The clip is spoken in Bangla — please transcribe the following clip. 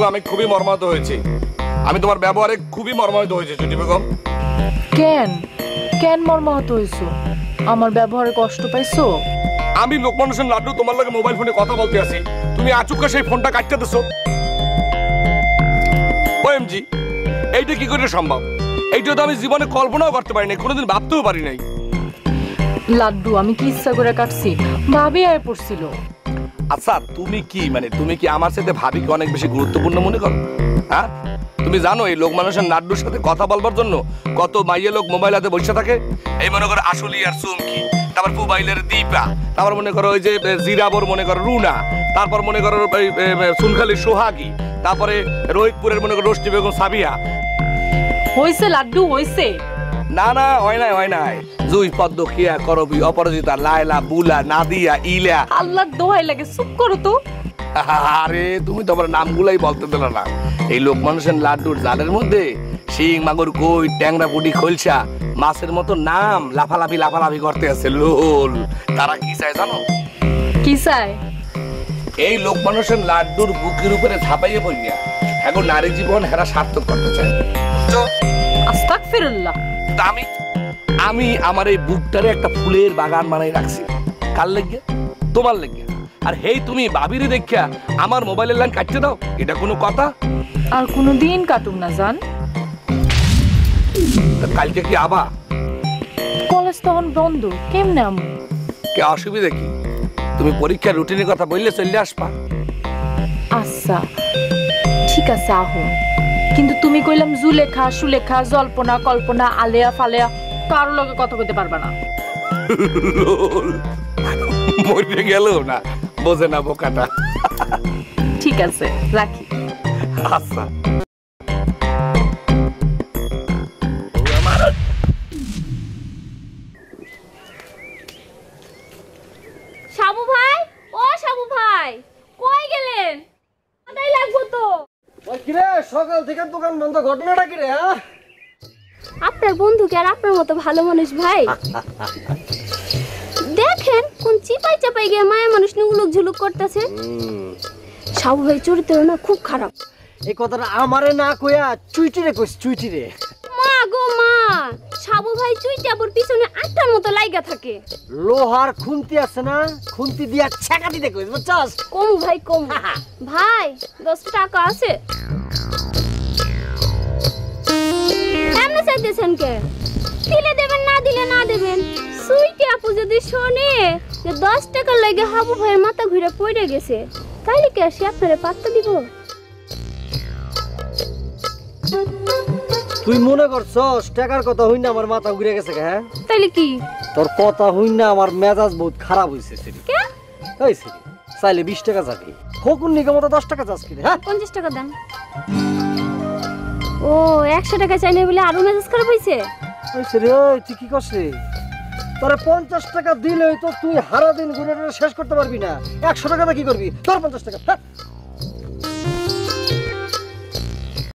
বেগম আমি খুবই মর্মাহত হয়েছি। আমি তোমার ব্যবহারে খুবই মর্মাহত হয়েছি চুটি বেগম। কেন কেন মর্মাহত হইছো? আমার ব্যবহারে কষ্ট পাইছো? আমি লোকমান হোসেন লাড্ডু তোমার লগে মোবাইল ফোনে কথা বলতে আছি, তুমি আচুক্কা সেই ফোনটা কাটতে দিছো। ওএমজি, এইটা কি করে সম্ভব? এইটা তো আমি জীবনে কল্পনাও করতে পারি নাই, কোনোদিন ভাবতেও পারি নাই। লাড্ডু আমি কি ইচ্ছা করে কাটছি? ভাবি আয় পড়ছিল। আচ্ছা তুমি কি আমার সাথে ভাবিকে অনেক বেশি গুরুত্বপূর্ণ মনে করো? হ্যাঁ, তুমি জানো এই লোক মানুষের নাড্ডুর সাথে কথা বলবার জন্য কত মাইয়ে লোক মোবাইল হাতে বসে থাকে। এই মনে করো আসলি আর চুমকি, তারপর মোবাইলের দীপা, তারপর মনে করো ওই যে জিরাবর মনে করো রুনা, তারপর মনে করো সুনখালি সোহাগী, তারপরে রোহিতপুরের মনে করো রোশনি বেগম সাবিয়া। হইছে লাড্ডু হইছে। না না হয় নাই। জুই পদ্ম কিয়া করবি অপরাজিতা লায়লা বুলা নাদিয়া ইলা। আল্লাহর দোহাই লাগে চুপ করো তো। আরে তুমি তো আমার নামগুলাই বলতে দিল না। এই লোক মানুষের লাড্ডুর জালের মধ্যে শিং মাগুর কই ট্যাংরা পুটি খোলসা মাছের মতো নাম লাফালাফি করতে আছে লোল। তারা কি চায় জানো? কি চায়? এই লোক মানুষের লাড্ডুর বুকের উপরে ঝাঁপাইয়ে পড়িয়া এখন নারী জীবন হেরা সার্থক করতে চায়। আস্তাগফিরুল্লাহ। আমি আমার এই বুকটারে একটা ফুলের বাগান বানাই রাখছি। কার লাগিয়া? তোমার লাগিয়া। আর হেই তুমি ভাবিরে দেখিয়া আমার মোবাইলের লাইন কাটতে দাও, এটা কোনো কথা? আর কোনো দিন কাটুক না জান। কালকে কি আবা? কলেজ তখন বন্ধ, কেমনে আমু? কে অসুবিধা কি? তুমি পরীক্ষার রুটিনের কথা বললে চলে আসবা। আচ্ছা ঠিক আছে আহো, কিন্তু তুমি কইলাম জুলেখা সুলেখা জল্পনা কল্পনা আলেয়া ফালেয়া কারো লগে কথা কইতে পারবা না। মরে গেল না, বোঝে না বোকাটা। ঠিক আছে রাখি। আচ্ছা সাবু ভাই, ও সাবু ভাই কই গেলেন? কোথায় লাগবো তো? ওই কিরে সকাল থেকে দোকান বন্ধ, ঘটনাটা কি রে? হ্যাঁ, আপনার বন্ধু কি আর আপনার মতো ভালো মানুষ ভাই? দেখেন কোন চিপাই চাপাই গিয়ে মায়া মানুষ নুগুলুক ঝুলুক করতেছে। সাবু ভাই চরিত্র না খুব খারাপ। এই কথাটা আমারে না কইয়া চুইটিরে কইস, চুইটিরে। মা গো মা, সাবু ভাই চুইটা আবার পিছনে আটটার মতো লাইগা থাকে। লোহার খুন্তি আছে না, খুন্তি দিয়া ছেকা দিতে কইস, বুঝছস? কম ভাই কম। ভাই 10 টাকা আছে? এমনি চাইতেছেন কে? দিলে দেবেন, না দিলে না দেবেন। সুইটি আপু যদি শোনে যে 10 টাকার লাগে হাবু ভাইয়ের মাথা ঘুরে পড়ে গেছে, তাইলে কি আসি আপনারে পাত্তা দিব? তুই মনে করছস টাকার কথা হই না আমার মাথা ঘুরে গেছে? হ্যাঁ, তাইলে কি? তোর কথা হই না আমার মেজাজ বহুত খারাপ হইছে। কে হইছে? চাইলে 20 টাকা যাবে, ফকুন নিগম মতো 10 টাকা যাস কি? হ্যাঁ 50 টাকা দেন। ও 100 টাকা চাইলে বলে আরো মেজাজ খারাপ হইছে? হইছে রে। তুই কি করছিস? তোরে 50 টাকা দিলেই তো তুই সারা দিন ঘুরে শেষ করতে পারবি না। 100 টাকাটা কি করবি? তোর 50 টাকা।